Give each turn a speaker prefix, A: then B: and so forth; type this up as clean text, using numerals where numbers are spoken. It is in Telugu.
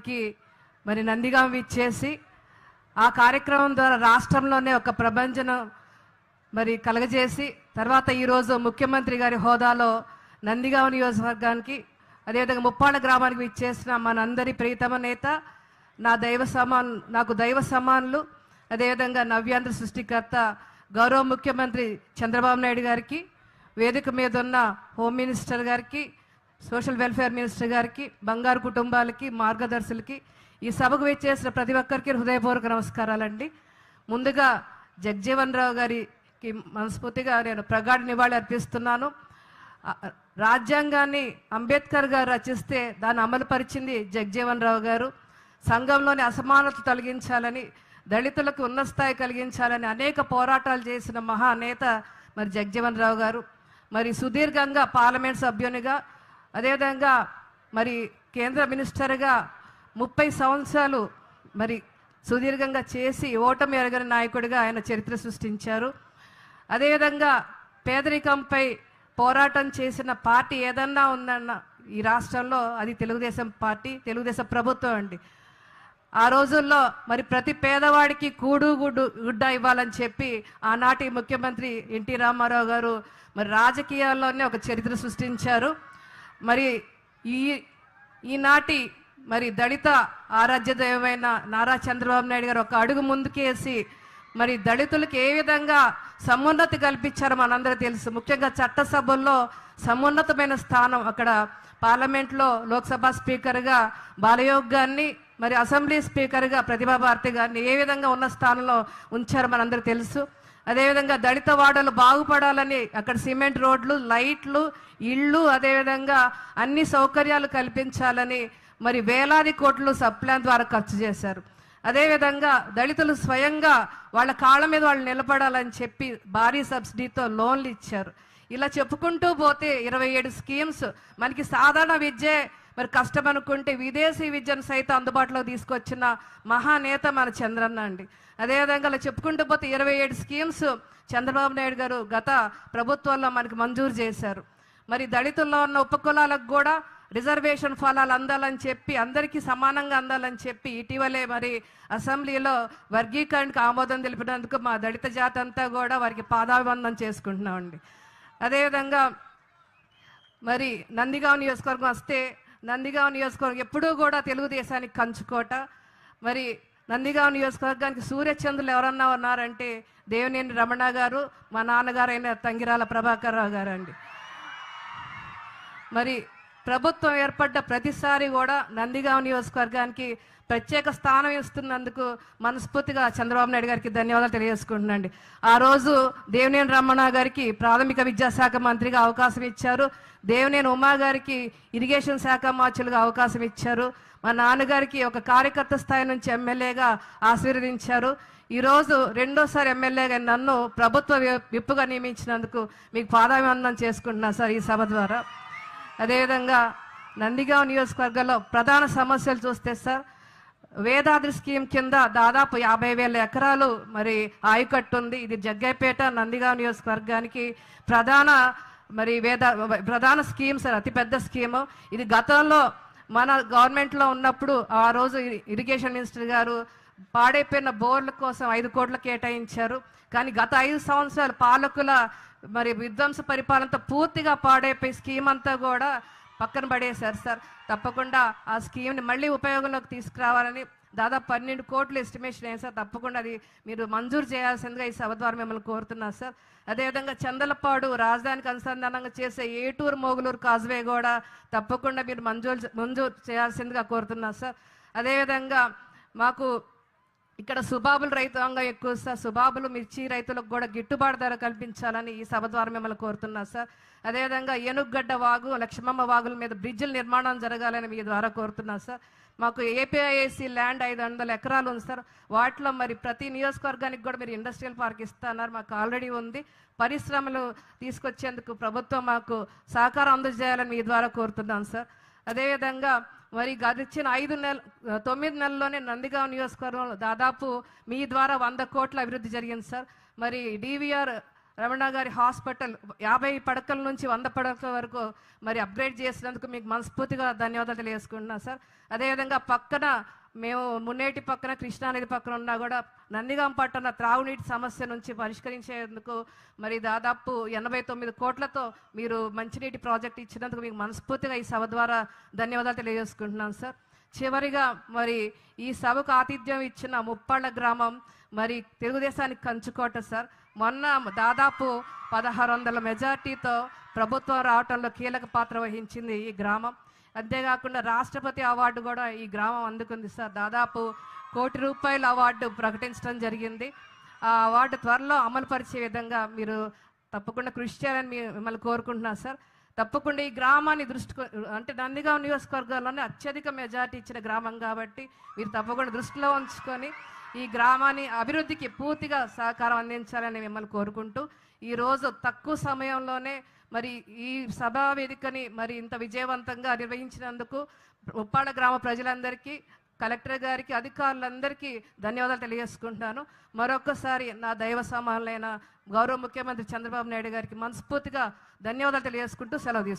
A: కి మరి నందిగాం ఇచ్చేసి ఆ కార్యక్రమం ద్వారా రాష్ట్రంలోనే ఒక ప్రభంజనం మరి కలగజేసి తర్వాత ఈరోజు ముఖ్యమంత్రి గారి హోదాలో నందిగాం నియోజకవర్గానికి అదేవిధంగా ముప్పాళ్ళ గ్రామానికి ఇచ్చేసిన మనందరి ప్రియతమ నేత నాకు దైవ సమానులు అదేవిధంగా నవ్యాంధ్ర సృష్టికర్త గౌరవ ముఖ్యమంత్రి చంద్రబాబు నాయుడు గారికి వేదిక మీద ఉన్న హోమ్ మినిస్టర్ గారికి సోషల్ వెల్ఫేర్ మినిస్టర్ గారికి బంగారు కుటుంబాలకి మార్గదర్శులకి ఈ సభకు వచ్చేసిన ప్రతి ఒక్కరికి హృదయపూర్వక నమస్కారాలండి. ముందుగా జగజీవన్ రావు గారికి మనస్ఫూర్తిగా నేను ప్రగాఢ నివాళి అర్పిస్తున్నాను. రాజ్యాంగాన్ని అంబేద్కర్ గారు రచిస్తే దాన్ని అమలుపరిచింది జగజీవన్ రావు గారు. సంఘంలోని అసమానత తొలగించాలని దళితులకు ఉన్నత స్థాయి కలిగించాలని అనేక పోరాటాలు చేసిన మహానేత మరి జగజీవన్ రావు గారు. మరి సుదీర్ఘంగా పార్లమెంట్ సభ్యునిగా అదేవిధంగా మరి కేంద్ర మినిస్టర్గా 30 సంవత్సరాలు మరి సుదీర్ఘంగా చేసి ఓటమి ఎరగని నాయకుడిగా ఆయన చరిత్ర సృష్టించారు. అదేవిధంగా పేదరికంపై పోరాటం చేసిన పార్టీ ఏదన్నా ఉందన్న ఈ రాష్ట్రంలో అది తెలుగుదేశం పార్టీ, తెలుగుదేశం ప్రభుత్వం అండి. ఆ రోజుల్లో మరి ప్రతి పేదవాడికి గుడ్డ ఇవ్వాలని చెప్పి ఆనాటి ముఖ్యమంత్రి ఎన్టీ రామారావు గారు మరి రాజకీయాల్లోనే ఒక చరిత్ర సృష్టించారు. మరి ఈనాటి మరి దళిత ఆరాధ్య దైవమైన నారా చంద్రబాబు నాయుడు గారు ఒక అడుగు ముందుకేసి మరి దళితులకు ఏ విధంగా సమున్నతి కల్పించారో మనందరూ తెలుసు. ముఖ్యంగా చట్టసభల్లో సమున్నతమైన స్థానం అక్కడ పార్లమెంట్లో లోక్సభ స్పీకర్గా బాలయోగ్ గారిని మరి అసెంబ్లీ స్పీకర్గా ప్రతిభా భారతి గారిని ఏ విధంగా ఉన్న స్థానంలో ఉంచారో మనందరూ తెలుసు. అదేవిధంగా దళిత వాడలు బాగుపడాలని అక్కడ సిమెంట్ రోడ్లు, లైట్లు, ఇళ్ళు అదేవిధంగా అన్ని సౌకర్యాలు కల్పించాలని మరి వేలాది కోట్లు సబ్ప్లాన్ ద్వారా ఖర్చు చేశారు. అదేవిధంగా దళితులు స్వయంగా వాళ్ళ కాళ్ళ మీద వాళ్ళు నిలబడాలని చెప్పి భారీ సబ్సిడీతో లోన్లు ఇచ్చారు. ఇలా చెప్పుకుంటూ పోతే 27 స్కీమ్స్. మనకి సాధారణ విద్యే మరి కష్టం అనుకుంటే విదేశీ విద్యను సైతం అందుబాటులో తీసుకొచ్చిన మహానేత మన చంద్రన్న అండి. అదేవిధంగా అలా చెప్పుకుంటూ పోతే 27 స్కీమ్స్ చంద్రబాబు నాయుడు గారు గత ప్రభుత్వంలో మనకి మంజూరు చేశారు. మరి దళితుల్లో ఉన్న ఉపకులాలకు కూడా రిజర్వేషన్ ఫలాలు అందాలని చెప్పి అందరికీ సమానంగా అందాలని చెప్పి ఇటీవలే మరి అసెంబ్లీలో వర్గీకరణకు ఆమోదం తెలిపినందుకు మా దళిత జాతి అంతా కూడా వారికి పాదాభివందనం చేసుకుంటున్నామండి. అదేవిధంగా మరి నందిగాం నియోజకవర్గం వస్తే నందిగాం నియోజకవర్గం ఎప్పుడూ కూడా తెలుగుదేశానికి కంచుకోట. మరి నందిగాం నియోజకవర్గానికి సూర్యచంద్రులు ఎవరన్నా ఉన్నారంటే దేవినేని రమణ గారు, మా నాన్నగారైన తంగిరాల ప్రభాకర్ రావు గారు అండి. మరి ప్రభుత్వం ఏర్పడ్డ ప్రతిసారి కూడా నందిగాం నియోజకవర్గానికి ప్రత్యేక స్థానం ఇస్తున్నందుకు మనస్ఫూర్తిగా చంద్రబాబు నాయుడు గారికి ధన్యవాదాలు తెలియజేసుకుంటున్నాండి. ఆ రోజు దేవినేని రమణ గారికి ప్రాథమిక విద్యాశాఖ మంత్రిగా అవకాశం ఇచ్చారు. దేవినేని ఉమా గారికి ఇరిగేషన్ శాఖ మార్చులుగా అవకాశం ఇచ్చారు. మా నాన్నగారికి ఒక కార్యకర్త స్థాయి నుంచి ఎమ్మెల్యేగా ఆశీర్వదించారు. ఈరోజు రెండోసారి ఎమ్మెల్యేగా నన్ను ప్రభుత్వ విప్పుగా నియమించినందుకు మీకు పాదాభివందనం చేసుకుంటున్నా సార్ ఈ సభ ద్వారా. అదేవిధంగా నందిగాం నియోజకవర్గంలో ప్రధాన సమస్యలు చూస్తే సార్ వేదాద్రి స్కీమ్ కింద దాదాపు 50,000 ఎకరాలు మరి ఆయకట్టు ఉంది. ఇది జగ్గైపేట నందిగాం నియోజకవర్గానికి ప్రధాన స్కీమ్ సార్, అతిపెద్ద స్కీము. ఇది గతంలో మన గవర్నమెంట్లో ఉన్నప్పుడు ఆ రోజు ఇరిగేషన్ మినిస్టర్ గారు పాడైపోయిన బోర్ల కోసం 5 కోట్లు కేటాయించారు. కానీ గత 5 సంవత్సరాలు పాలకుల మరి విధ్వంస పరిపాలనతో పూర్తిగా పాడైపోయి స్కీమ్ అంతా కూడా పక్కన పడేశారు సార్. తప్పకుండా ఆ స్కీమ్ని మళ్ళీ ఉపయోగంలోకి తీసుకురావాలని దాదాపు 12 కోట్లు ఎస్టిమేషన్ అయ్యింది సార్. తప్పకుండా అది మీరు మంజూరు చేయాల్సిందిగా ఈ సభ ద్వారా మిమ్మల్ని కోరుతున్నారు సార్. అదేవిధంగా చందలపాడు రాజధానికి అనుసంధానంగా చేసే ఏటూరు మోగులూరు కాజ్వే కూడా తప్పకుండా మీరు మంజూరు చేయాల్సిందిగా కోరుతున్నారు సార్. అదేవిధంగా మాకు ఇక్కడ సుబాబులు రైతాంగం ఎక్కువ సార్. సుబాబులు మిర్చి రైతులకు కూడా గిట్టుబాటు ధర కల్పించాలని ఈ సభ ద్వారా మిమ్మల్ని కోరుతున్నారు సార్. అదేవిధంగా ఏనుగడ్డ వాగు, లక్ష్మమ్మ వాగుల మీద బ్రిడ్జిల నిర్మాణం జరగాలని మీ ద్వారా కోరుతున్నారు సార్. మాకు ఏపీఐఏసీ ల్యాండ్ 500 ఎకరాలు ఉంది సార్. వాటిలో మరి ప్రతి నియోజకవర్గానికి కూడా మీరు ఇండస్ట్రియల్ పార్క్ ఇస్తున్నారు. మాకు ఆల్రెడీ ఉంది. పరిశ్రమలు తీసుకొచ్చేందుకు ప్రభుత్వం మాకు సహకారం అందజేయాలని మీ ద్వారా కోరుతున్నాను సార్. అదేవిధంగా మరి గడిచిన 9 నెలల్లోనే నందిగాం నియోజకవర్గంలో దాదాపు మీ ద్వారా 100 కోట్ల అభివృద్ధి జరిగింది సార్. మరి డివిఆర్ రమణ గారి హాస్పిటల్ 50 పడకల నుంచి 100 పడకల వరకు మరి అప్గ్రేడ్ చేసినందుకు మీకు మనస్ఫూర్తిగా ధన్యవాదాలు తెలియజేసుకుంటున్నాను సార్. అదేవిధంగా పక్కన మేము మున్నేటి పక్కన కృష్ణానది పక్కన ఉన్నా కూడా నందిగాం పట్టణ త్రాగునీటి సమస్య నుంచి పరిష్కరించేందుకు మరి దాదాపు 89 కోట్లతో మీరు మంచినీటి ప్రాజెక్ట్ ఇచ్చినందుకు మీకు మనస్ఫూర్తిగా ఈ సభ ద్వారా ధన్యవాదాలు తెలియజేసుకుంటున్నాను సార్. చివరిగా మరి ఈ సభకు ఆతిథ్యం ఇచ్చిన ముప్పాళ్ళ గ్రామం మరి తెలుగుదేశానికి కంచుకోట సార్. మొన్న దాదాపు 1600 మెజార్టీతో ప్రభుత్వం రావటంలో కీలక పాత్ర వహించింది ఈ గ్రామం. అంతేకాకుండా రాష్ట్రపతి అవార్డు కూడా ఈ గ్రామం అందుకుంది సార్. దాదాపు ₹1 కోటి అవార్డు ప్రకటించడం జరిగింది. ఆ అవార్డు త్వరలో అమలు పరిచే విధంగా మీరు తప్పకుండా కృషి చేయాలని మిమ్మల్ని కోరుకుంటున్నాను సార్. తప్పకుండా ఈ గ్రామాన్ని అంటే నందిగాం నియోజకవర్గాల్లోనే అత్యధిక మెజార్టీ ఇచ్చిన గ్రామం కాబట్టి మీరు తప్పకుండా దృష్టిలో ఉంచుకొని ఈ గ్రామాన్ని అభివృద్ధికి పూర్తిగా సహకారం అందించాలని మిమ్మల్ని కోరుకుంటూ ఈరోజు తక్కువ సమయంలోనే మరి ఈ సభా వేదికని మరి ఇంత విజయవంతంగా నిర్వహించినందుకు ఉప్పాడ గ్రామ ప్రజలందరికీ, కలెక్టర్ గారికి, అధికారులందరికీ ధన్యవాదాలు తెలియజేసుకుంటున్నాను. మరొకసారి నా దైవ సమానులైన గౌరవ ముఖ్యమంత్రి చంద్రబాబు నాయుడు గారికి మనస్ఫూర్తిగా ధన్యవాదాలు తెలియజేసుకుంటూ సెలవు తీసుకుంటాను.